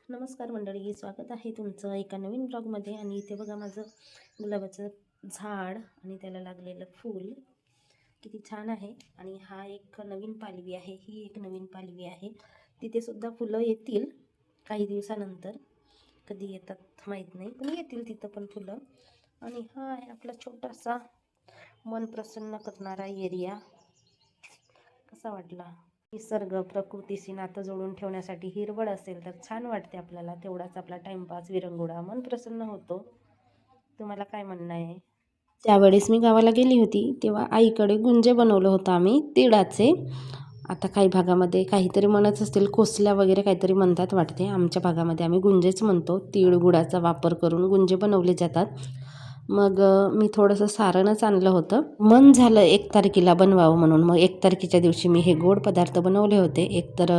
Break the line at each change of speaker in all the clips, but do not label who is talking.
नमस्कार मंडळी, स्वागत आहे तुमचं एका नवीन ब्लॉगमध्ये. आणि इथे बघा माझं गुलाबाचं झाड आणि त्याला लागलेलं फूल किती छान आहे. आणि हा एक नवीन पालवी आहे, ही एक नवीन पालवी आहे. तिथे सुद्धा फुलं येतील काही दिवसानंतर, कधी येतात माहीत नाही, पण येतील तिथं पण फुलं. आणि हा आहे आपला छोटासा मन प्रसन्न करणारा एरिया. कसा वाटला? निसर्ग प्रकृतीशी नातं जोडून ठेवण्यासाठी हिरवळ असेल तर छान वाटते आपल्याला. तेवढाच आपला टाइमपास, विरंगुळा, मन प्रसन्न होतो. तुम्हाला काय म्हणणं आहे? त्यावेळेस मी गावाला गेली होती तेव्हा आईकडे गुंजे बनवलं होतं आम्ही तिळाचे. आता काही भागामध्ये काहीतरी म्हणत असतील, कोसल्या वगैरे काहीतरी म्हणतात वाटते. आमच्या भागामध्ये आम्ही गुंजेच म्हणतो. तीळ गुळाचा वापर करून गुंजे बनवले जातात. मग मी थोडंसं सारणच आणलं होतं. मन झालं 1 तारखेला बनवावं म्हणून. मग 1 तारखेच्या दिवशी मी हे गोड पदार्थ बनवले होते. एक तर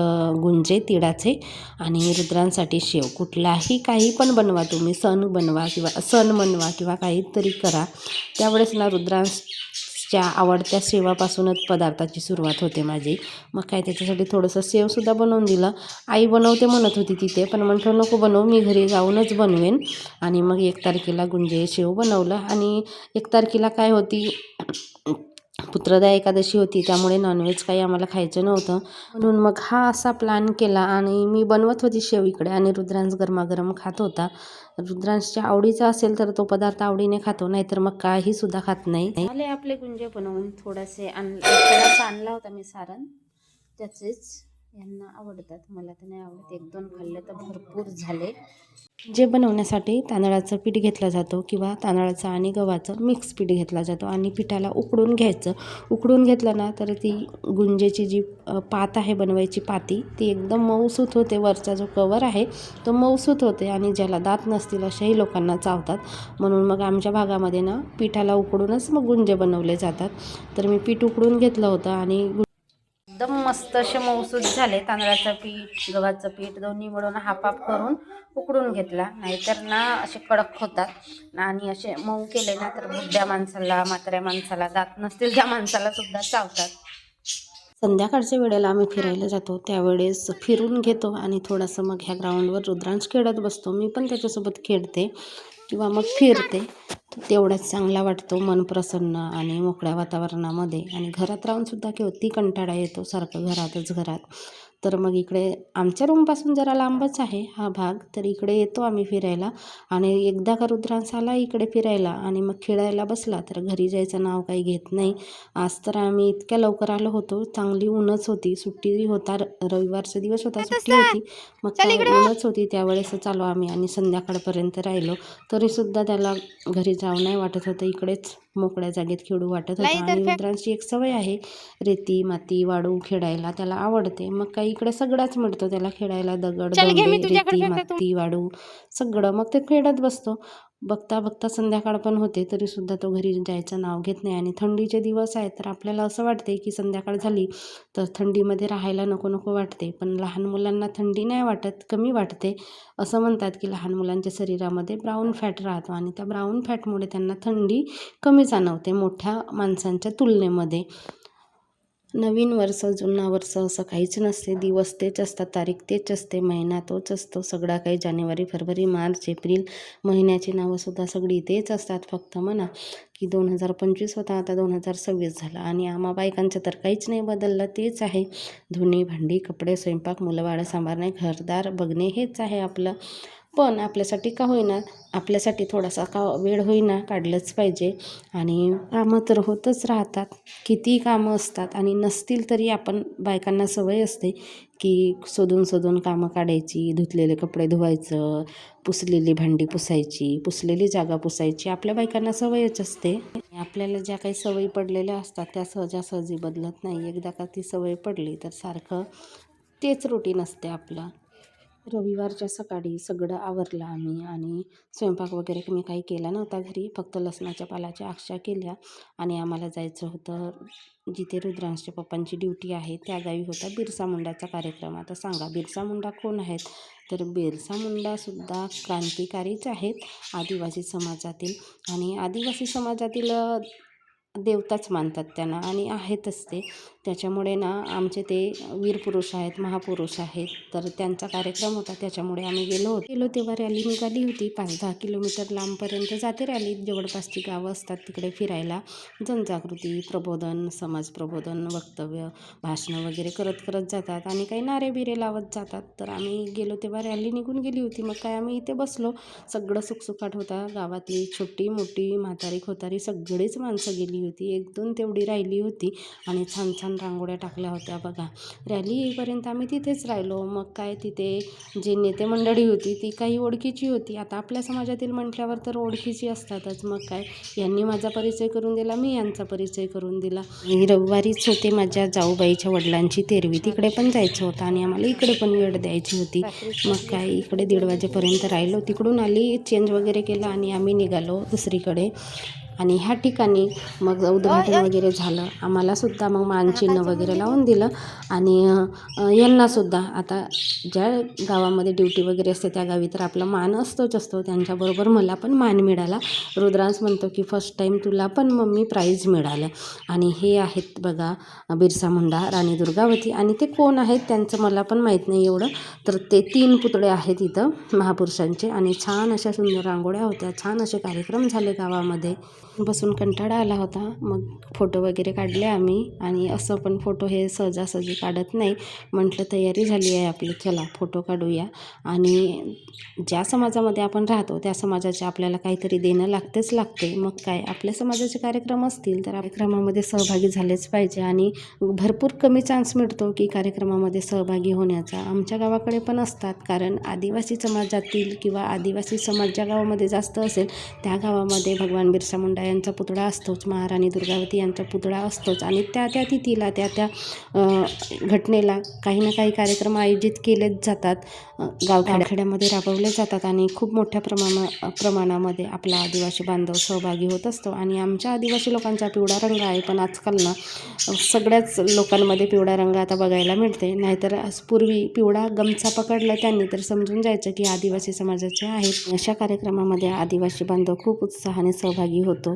गुंजे तिळाचे आणि रुद्रांसाठी शेव. कुठलाही काही पण बनवा तुम्ही, सण बनवा किंवा सण बनवा किंवा काहीतरी करा, त्यावेळेस ना रुद्रांच्या आवडत्या शेवापासूनच पदार्थाची सुरुवात होते माझी. मग काय त्याच्यासाठी थोडंसं शेवसुद्धा बनवून दिलं. आई बनवते म्हणत होती तिथे, पण म्हटलं नको बनवू, मी घरी जाऊनच बनवेन. आणि मग 1 तारखेला गुंजे शेव बनवलं. आणि 1 तारखेला काय होती, पुत्रदा एकादशी होती, त्यामुळे नॉनव्हेज काही आम्हाला खायचं नव्हतं. म्हणून मग हा असा प्लॅन केला आणि मी बनवत होती शेव इकडे आणि रुद्रांश गरमागरम खात होता. रुद्रांशच्या आवडीचा असेल तर तो पदार्थ आवडीने खातो, नाहीतर मग काही सुद्धा खात नाही. झाले आपले गुंजे बनवून. थोडासा आणला होता मी सारण, त्याचेच यांना आवडतात, मला तर नाही आवडत. 1-2 खाल्ले तर भरपूर झाले. जे बनवण्यासाठी तांदळाचं पीठ घेतलं जातो किंवा तांदळाचं आणि गव्हाचं मिक्स पीठ घेतला जातो आणि पिठाला उकडून घ्यायचं. उकडून घेतलं ना तर ती गुंजेची जी पात आहे, बनवायची पाती, ती एकदम मऊसूत होते. वरचा जो कवर आहे तो मऊसूत होते आणि ज्याला दात नसतील अशाही लोकांना चावतात. म्हणून मग आमच्या भागामध्ये ना पिठाला उकडूनच मग गुंजे बनवले जातात. तर मी पीठ उकडून घेतलं होतं आणि एकदम मस्त असे मऊसूत झाले. तांदळाचं पीठ, गव्हाचं पीठ दोन्ही मिळून हाफ करून उकडून घेतला, नाहीतर ना असे कडक होतात. आणि असे मऊ केले ना तर बुड्ढ्या माणसाला, म्हाताऱ्या माणसाला, दात नसतील त्या माणसाला सुद्धा चावतात. संध्याकाळच्या वेळेला आम्ही फिरायला जातो, त्यावेळेस फिरून घेतो आणि थोडंसं मग ह्या ग्राउंडवर रुद्रांश खेळत बसतो. मी पण त्याच्यासोबत खेळते किंवा मग फिरते. तेवढाच चांगला वाटतो, मन प्रसन्न आणि मोकळ्या वातावरणामध्ये. आणि घरात राहूनसुद्धा किती कंटाळा येतो सारखं घरात. तर मग इकडे आमच्या रूमपासून जरा लांबच आहे हा भाग, तर इकडे येतो आम्ही फिरायला. आणि एकदा का रुद्रांश आला इकडे फिरायला आणि मग खेळायला बसला तर घरी जायचं नाव काही घेत नाही. आज तर आम्ही इतक्या लवकर आलो होतो, चांगली ऊनच होती, सुट्टी होता, रविवारचा दिवस होता, सुट्टी होती. मग काय ऊनच होती, त्यावेळेस आलो आम्ही आणि संध्याकाळपर्यंत राहिलो. तरीसुद्धा त्याला घरी जाऊ नाही वाटत होतं, इकडेच मोकळ्या जागेत खेळू वाटत होतं. आणि रुद्रांची एक सवय आहे, रेती माती वाळू खेळायला त्याला आवडते. मग काही इकडे सगळंच मिळतं त्याला खेळायला, दगड दंडे, रेती माती वाळू सगळं. मग ते खेळत बसतो. बघता बघता संध्याकाळ पण होते, तरीसुद्धा तो घरी जायचं नाव घेत नाही. आणि थंडीचे दिवस आहेत तर आपल्याला असं वाटते की संध्याकाळ झाली तर थंडीमध्ये राहायला नको नको वाटते. पण लहान मुलांना थंडी नाही वाटत, कमी वाटते. असं म्हणतात की लहान मुलांच्या शरीरामध्ये ब्राऊन फॅट राहतो आणि त्या ब्राऊन फॅटमुळे त्यांना थंडी कमी जाणवते मोठ्या माणसांच्या तुलनेमध्ये. नवीन वर्ष, जुना वर्ष असं काहीच नसते. दिवस तेच असतात, तारीख तेच असते, महिना तोच असतो. सगळा काही जानेवारी, फेब्रुवारी, मार्च, एप्रिल महिन्याची नावंसुद्धा सगळी तेच असतात. फक्त म्हणा की 2025 होता, आता 2026 झाला. आणि आम्हा बायकांचं तर काहीच नाही बदललं, तेच आहे. धुणी भांडी कपडे स्वयंपाक मुलं सांभाळणे, घरदार बघणे हेच आहे आपलं. पण आपल्यासाठी का होईना, आपल्यासाठी थोडासा का वेळ होईना काढलंच पाहिजे. आणि कामं तर होतच राहतात, किती कामं असतात. आणि नसतील तरी आपण बायकांना सवय असते की शोधून कामं काढायची, धुतलेले कपडे धुवायचं, पुसलेली भांडी पुसायची, पुसलेली जागा पुसायची. आपल्या बायकांना सवयच असते. आपल्याला ज्या काही सवयी पडलेल्या असतात त्या सहजासहजी बदलत नाही. एकदा का ती सवय पडली तर सारखं तेच रुटीन असते आपलं. रविवारच्या सकाळी सगळं आवरलं आम्ही आणि स्वयंपाक वगैरे मी काही केला नव्हता घरी, फक्त लसणाच्या पालाच्या आक्षाच्या केल्या. आणि आम्हाला जायचं होतं जिथे रुद्रांशच्या पप्पांची ड्युटी आहे त्या गावी होता बिरसा मुंडाचा कार्यक्रम. आता सांगा बिरसा मुंडा कोण आहेत? तर बिरसा मुंडासुद्धा क्रांतिकारीच आहेत आदिवासी समाजातील. आणि आदिवासी समाजातील देवताच मानतात त्यांना आणि आहेतच ते. त्याच्यामुळे ना आमचे ते वीर पुरुष आहेत, महापुरुष आहेत, तर त्यांचा कार्यक्रम होता त्याच्यामुळे आम्ही गेलो तेव्हा रॅली निघाली होती. 5-10 किलोमीटर लांबपर्यंत जाते रॅली. जवळपासची गावं असतात तिकडे फिरायला. जनजागृती, प्रबोधन, समाज प्रबोधन, वक्तव्य, भाषणं वगैरे करत करत जातात आणि काही नारे बिरे लावत जातात. तर आम्ही गेलो तेव्हा रॅली निघून गेली होती. मग काय आम्ही इथे बसलो. सगळं सुखसुखाट होता. गावातली छोटी मोठी म्हातारी खोतारी सगळीच माणसं गेली होती. 1-2 तेवढी राहिली होती आणि छान छान रांगोळ्या टाकल्या होत्या बघा. रॅली येईपर्यंत आम्ही तिथेच राहिलो. मग काय तिथे जे नेते मंडळी होती ती काही ओळखीची होती. आता आपल्या समाजातील म्हटल्यावर तर ओळखीची असतातच. मग काय यांनी माझा परिचय करून दिला, मी यांचा परिचय करून दिला. आणि रविवारीच होते माझ्या जाऊबाईच्या वडिलांची तेरवी. तिकडे पण जायचं होतं आणि आम्हाला इकडे पण वेळ द्यायची होती. मग काय इकडे 1:30 वाजेपर्यंत राहिलो. तिकडून आली, चेंज वगैरे केला आणि आम्ही निघालो दुसरीकडे. आणि ह्या ठिकाणी मग उद्घाटन वगैरे झालं. आम्हालासुद्धा मग मानचिन्ह वगैरे लावून दिलं आणि यांनासुद्धा आता ज्या गावामध्ये ड्युटी वगैरे असते त्या गावी तर आपला मान असतोच असतो. त्यांच्याबरोबर मला पण मान मिळाला. रुद्रांश म्हणतो की फर्स्ट टाईम तुला पण मम्मी प्राईज मिळालं. आणि हे आहेत बघा बिरसा मुंडा, राणी दुर्गावती आणि ते कोण आहेत त्यांचं मला पण माहीत नाही एवढं. तर ते 3 पुतळे आहेत इथं महापुरुषांचे आणि छान अशा सुंदर रांगोळ्या होत्या. छान असे कार्यक्रम झाले गावामध्ये. बसून कंटाळा आला होता. मग फोटो वगैरे काढले आम्ही आणि असं पण फोटो हे सहजासहजी काढत नाही. म्हटलं तयारी झाली आहे आपली, चला फोटो काढूया. आणि ज्या समाजामध्ये आपण राहतो त्या समाजाचे आपल्याला काहीतरी देणं लागते. मग काय आपल्या समाजाचे कार्यक्रम असतील तर कार्यक्रमामध्ये सहभागी झालेच पाहिजे. आणि भरपूर कमी चान्स मिळतो की कार्यक्रमामध्ये सहभागी होण्याचा. आमच्या गावाकडे पण असतात, कारण आदिवासी समाजातील किंवा आदिवासी समाज ज्या गावामध्ये जास्त असेल त्या गावामध्ये भगवान बिरसा मुंडा यांचा पुतळा असतोच, महाराणी दुर्गावती यांचा पुतळा असतोच. आणि त्या तिथीला त्या घटनेला काही ना काही कार्यक्रम आयोजित केलेच जातात, गावखेड्यामध्ये राबवले जातात आणि खूप मोठ्या प्रमाणामध्ये आपला आदिवासी बांधव सहभागी होत असतो. आणि आमच्या आदिवासी लोकांचा पिवळा रंग आहे, पण आजकाल ना सगळ्याच लोकांमध्ये पिवळा रंग आता बघायला मिळते. नाहीतर पूर्वी पिवळा गमछा पकडला त्यांनी तर समजून जायचं की आदिवासी समाजाचे आहेत. अशा कार्यक्रमामध्ये आदिवासी बांधव खूप उत्साहाने सहभागी होतो.